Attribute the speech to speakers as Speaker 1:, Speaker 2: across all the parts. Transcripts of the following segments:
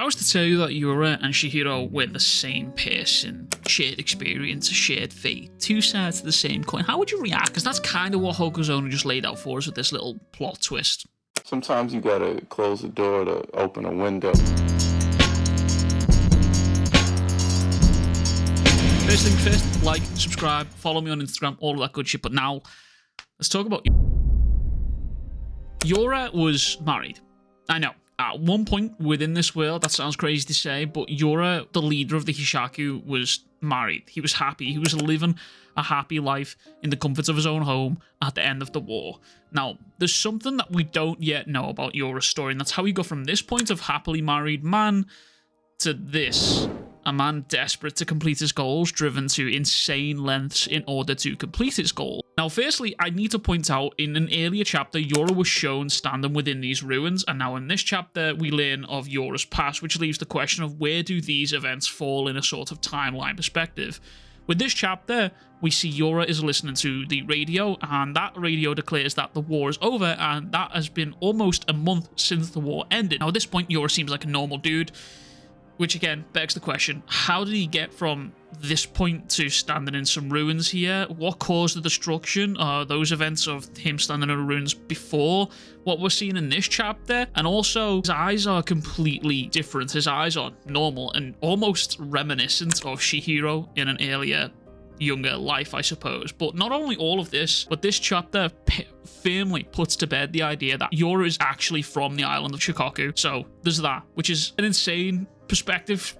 Speaker 1: was to tell you that Yura and Chihiro were the same person, shared experience, shared fate, two sides of the same coin, how would you react? Because that's kind of what Hokuzono just laid out for us with this little plot twist.
Speaker 2: Sometimes you gotta close the door to open a window.
Speaker 1: First thing first, like, subscribe, follow me on Instagram, all of that good shit. But now, let's talk about Yura was married. I know, at one point within this world, that sounds crazy to say, but Yura, the leader of the Hishaku, was married. He was happy. He was living a happy life in the comforts of his own home at the end of the war. Now, there's something that we don't yet know about Yura's story, and that's how he got from this point of happily married man to this. A man desperate to complete his goals, driven to insane lengths in order to complete his goal. Now, firstly, I need to point out, in an earlier chapter, Yura was shown standing within these ruins, and now in this chapter, we learn of Yura's past, which leaves the question of where do these events fall in a sort of timeline perspective. With this chapter, we see Yura is listening to the radio, and that radio declares that the war is over, and that has been almost a month since the war ended. Now, at this point, Yura seems like a normal dude, which again begs the question, how did he get from this point to standing in some ruins here? What caused the destruction? Are those events of him standing in the ruins before what we're seeing in this chapter? And also, his eyes are completely different. His eyes are normal and almost reminiscent of Chihiro in an earlier, younger life, I suppose. But not only all of this, but this chapter firmly puts to bed the idea that Yura is actually from the island of Shikoku. So there's that, which is an insane perspective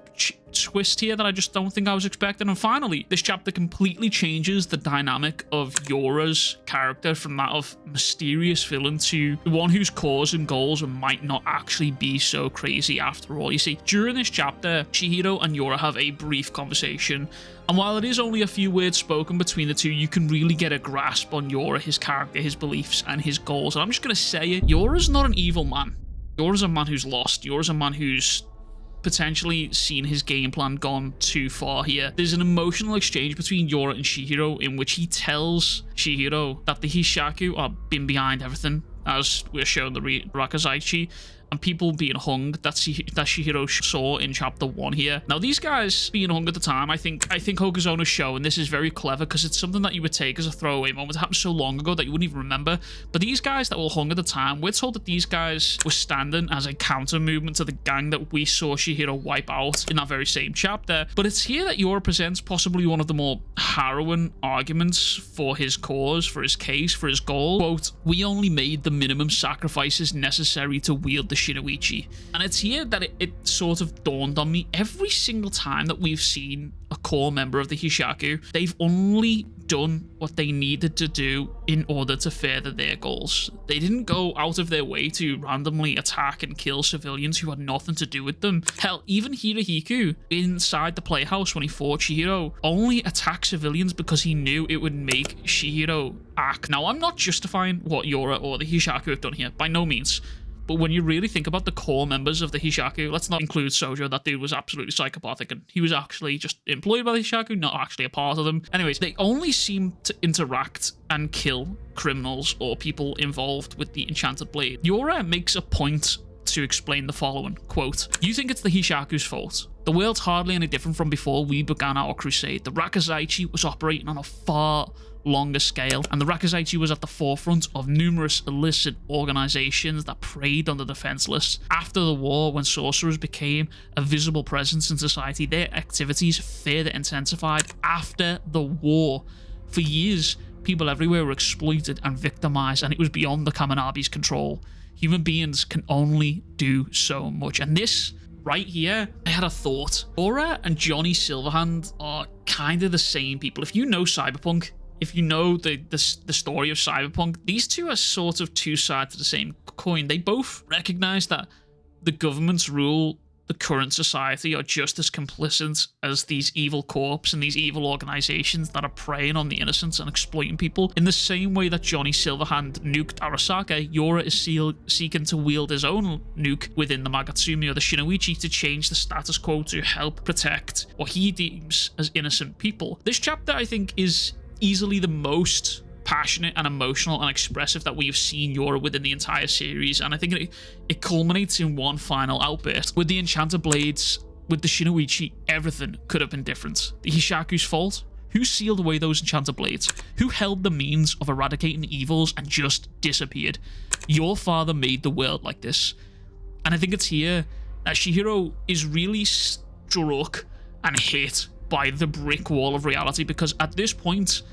Speaker 1: twist here that I just don't think I was expecting. And finally, this chapter completely changes the dynamic of Yura's character from that of mysterious villain to the one whose cause and goals might not actually be so crazy after all. You see, during this chapter, Chihiro and Yura have a brief conversation, and while it is only a few words spoken between the two, you can really get a grasp on Yura, his character, his beliefs, and his goals. And I'm just going to say it, Yura's not an evil man. Yura's a man who's lost. Yura's a man who's potentially seen his game plan gone too far here. There's an emotional exchange between Yura and Chihiro in which he tells Chihiro that the Hishaku are been behind everything, as we're shown the Rakazaichi, and people being hung that Chihiro saw in chapter 1 here. Now, these guys being hung at the time, I think Hokuzono's show, and this is very clever because it's something that you would take as a throwaway moment. It happened so long ago that you wouldn't even remember. But these guys that were hung at the time, we're told that these guys were standing as a counter movement to the gang that we saw Chihiro wipe out in that very same chapter. But it's here that Yura presents possibly one of the more harrowing arguments for his cause, for his case, for his goal. Quote, "We only made the minimum sacrifices necessary to wield the shinuichi." And it's here that it sort of dawned on me. Every single time that we've seen a core member of the Hishaku, they've only done what they needed to do in order to further their goals. They didn't go out of their way to randomly attack and kill civilians who had nothing to do with them. Hell, even Hirohiko inside the playhouse when he fought Chihiro only attacked civilians because he knew it would make Chihiro act. Now, I'm not justifying what Yura or the Hishaku have done here, by no means. But when you really think about the core members of the Hishaku, let's not include Sojo. That dude was absolutely psychopathic, and he was actually just employed by the Hishaku, not actually a part of them. Anyways, they only seem to interact and kill criminals or people involved with the Enchanted Blade. Yura makes a point to explain the following, quote, "You think it's the Hishaku's fault. The world's hardly any different from before we began our crusade. The Rakazaichi was operating on a far longer scale, and the Rakazaichi was at the forefront of numerous illicit organizations that preyed on the defenseless. After the war, when sorcerers became a visible presence in society, their activities further intensified. After the war, for years, people everywhere were exploited and victimized, and it was beyond the Kaminabi's control. Human beings can only do so much." And this right here, I had a thought. Yura and Johnny Silverhand are kind of the same people. If you know Cyberpunk, if you know the story of Cyberpunk, these two are sort of two sides of the same coin. They both recognize that the government's rule, the current society, are just as complicit as these evil corps and these evil organizations that are preying on the innocents and exploiting people. In the same way that Johnny Silverhand nuked Arasaka, Yura is seeking to wield his own nuke within the Magatsumi or the Shinuichi to change the status quo to help protect what he deems as innocent people. This chapter, I think, is easily the most passionate and emotional and expressive that we've seen Yura within the entire series, and I think it culminates in one final outburst. With the Enchanted Blades, with the shinuichi, everything could have been different. The Hishaku's fault? Who sealed away those Enchanted Blades? Who held the means of eradicating evils and just disappeared? Your father made the world like this. And I think it's here that Chihiro is really struck and hit by the brick wall of reality, because at this point,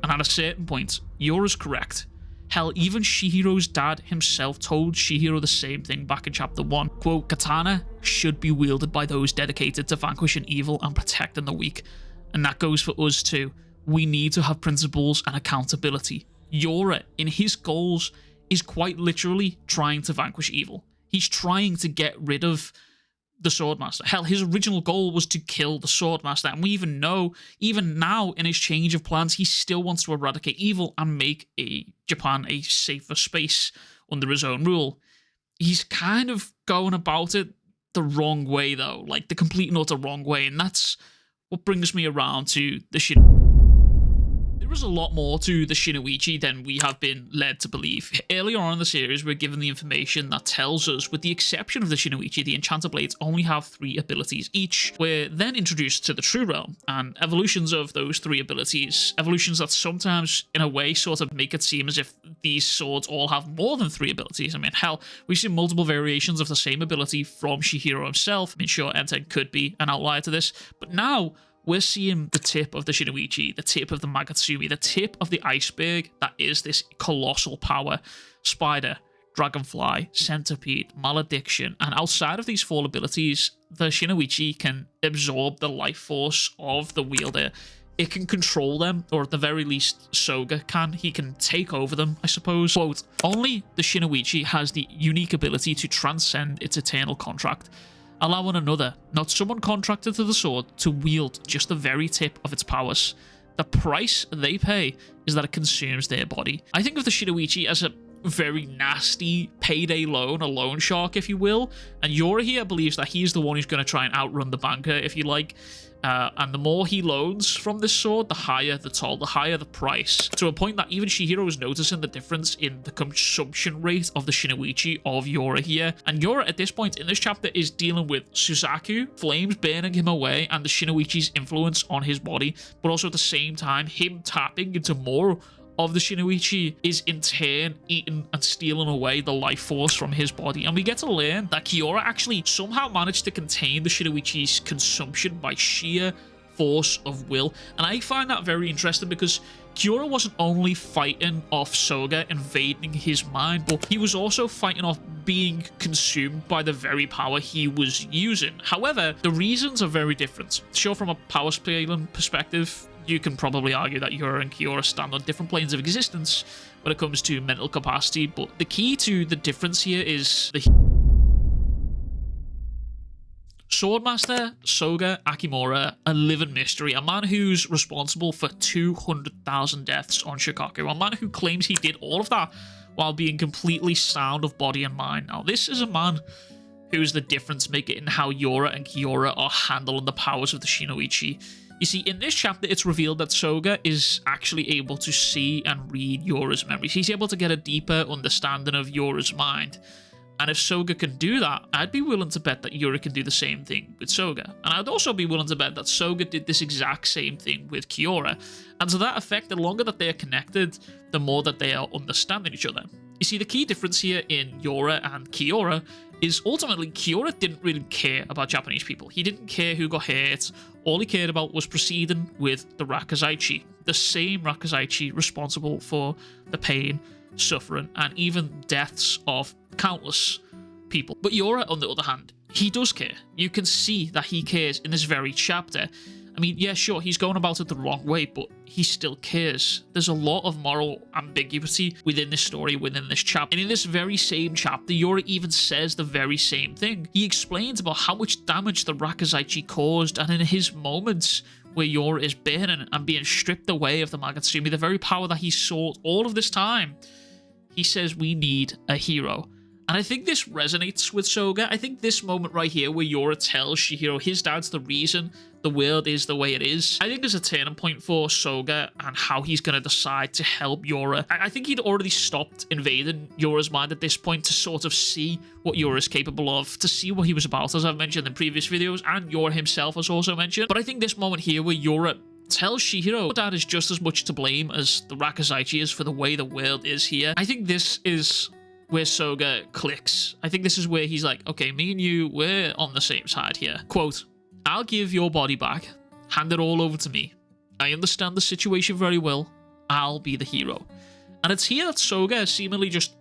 Speaker 1: and at a certain point, Yura's correct. Hell, even Chihiro's dad himself told Chihiro the same thing back in chapter 1. Quote, "Katana should be wielded by those dedicated to vanquishing evil and protecting the weak." And that goes for us too. We need to have principles and accountability. Yura, in his goals, is quite literally trying to vanquish evil. He's trying to get rid of the Swordmaster. Hell, his original goal was to kill the Swordmaster, and we even know, even now in his change of plans, he still wants to eradicate evil and make Japan a safer space under his own rule. He's kind of going about it the wrong way, though, like the complete and utter wrong way, and that's what brings me around to the There is a lot more to the shinuichi than we have been led to believe. Earlier on in the series, we're given the information that tells us, with the exception of the shinuichi, the Enchanted Blades only have 3 abilities each. We're then introduced to the True Realm, and evolutions of those 3 abilities, evolutions that sometimes, in a way, sort of make it seem as if these swords all have more than 3 abilities. I mean, hell, we've seen multiple variations of the same ability from Chihiro himself. I mean, sure, Enten could be an outlier to this, but now we're seeing the tip of the shinuichi, the tip of the Magatsumi, the tip of the iceberg that is this colossal power. Spider, Dragonfly, Centipede, Malediction, and outside of these 4 abilities, the shinuichi can absorb the life force of the wielder. It can control them, or at the very least, Soga can. He can take over them, I suppose. Quote, "Only the shinuichi has the unique ability to transcend its eternal contract, allowing another, not someone contracted to the sword, to wield just the very tip of its powers. The price they pay is that it consumes their body." I think of the shinuichi as a very nasty payday loan, a loan shark, if you will, and Yura here believes that he's the one who's going to try and outrun the banker, if you like. And the more he loans from this sword, the higher the toll, the higher the price, to a point that even Chihiro is noticing the difference in the consumption rate of the shinuichi of Yura here. And Yura, at this point in this chapter, is dealing with Suzaku, flames burning him away, and the shinuichi's influence on his body, but also at the same time, him tapping into more of the shinuichi is in turn eating and stealing away the life force from his body. And we get to learn that Kiora actually somehow managed to contain the shinuichi's consumption by sheer force of will. And I find that very interesting, because Kiora wasn't only fighting off Soga invading his mind, but he was also fighting off being consumed by the very power he was using. However, the reasons are very different. Sure, from a power scaling perspective, you can probably argue that Yura and Kiora stand on different planes of existence when it comes to mental capacity, but the key to the difference here is the Swordmaster Soga Akimura, a living mystery, a man who's responsible for 200,000 deaths on Shikaku, a man who claims he did all of that while being completely sound of body and mind. Now, this is a man who's the difference maker in how Yura and Kiora are handling the powers of the shinuichi. You see, in this chapter, it's revealed that Soga is actually able to see and read Yura's memories. He's able to get a deeper understanding of Yura's mind. And if Soga can do that, I'd be willing to bet that Yura can do the same thing with Soga. And I'd also be willing to bet that Soga did this exact same thing with Kiora. And to that effect, the longer that they are connected, the more that they are understanding each other. You see, the key difference here in Yura and Kiora is ultimately Kiora didn't really care about Japanese people. He didn't care who got hurt. All he cared about was proceeding with the Rakuzaichi, the same Rakuzaichi responsible for the pain, suffering, and even deaths of countless people. But Yura, on the other hand, he does care. You can see that he cares in this very chapter. I mean, yeah, sure, he's going about it the wrong way, but he still cares. There's a lot of moral ambiguity within this story, within this chapter. And in this very same chapter, Yura even says the very same thing. He explains about how much damage the Rakuzaichi caused, and in his moments where Yura is burning and being stripped away of the Magatsumi, the very power that he sought all of this time, he says we need a hero. And I think this resonates with Soga. I think this moment right here where Yura tells Chihiro his dad's the reason the world is the way it is, I think there's a turning point for Soga and how he's going to decide to help Yura. I think he'd already stopped invading Yura's mind at this point to sort of see what Yura's capable of, to see what he was about, as I've mentioned in previous videos, and Yura himself has also mentioned. But I think this moment here where Yura tells Chihiro dad is just as much to blame as the Rakuzaichi is for the way the world is here, I think this is where Soga clicks. I think this is where he's like, okay, me and you, we're on the same side here. Quote, I'll give your body back. Hand it all over to me. I understand the situation very well. I'll be the hero. And it's here that Soga seemingly just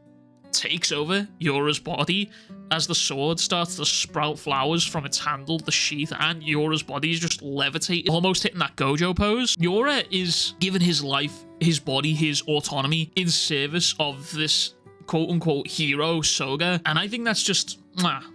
Speaker 1: takes over Yura's body as the sword starts to sprout flowers from its handle, the sheath, and Yura's body is just levitating, almost hitting that Gojo pose. Yura is giving his life, his body, his autonomy in service of this quote-unquote hero, Soga, and I think that's just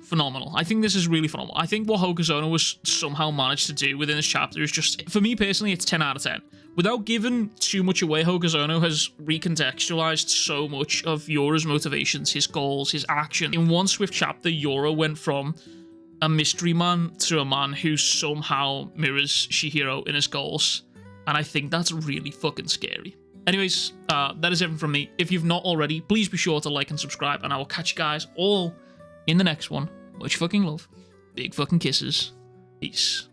Speaker 1: phenomenal. I think this is really phenomenal. I think what Hokuzono was somehow managed to do within this chapter is just, for me personally, it's 10 out of 10. Without giving too much away, Hokuzono has recontextualized so much of Yura's motivations, his goals, his action. In one swift chapter, Yura went from a mystery man to a man who somehow mirrors Chihiro in his goals, and I think that's really fucking scary. Anyways, that is everything from me. If you've not already, please be sure to like and subscribe, and I will catch you guys all in the next one. Much fucking love. Big fucking kisses. Peace.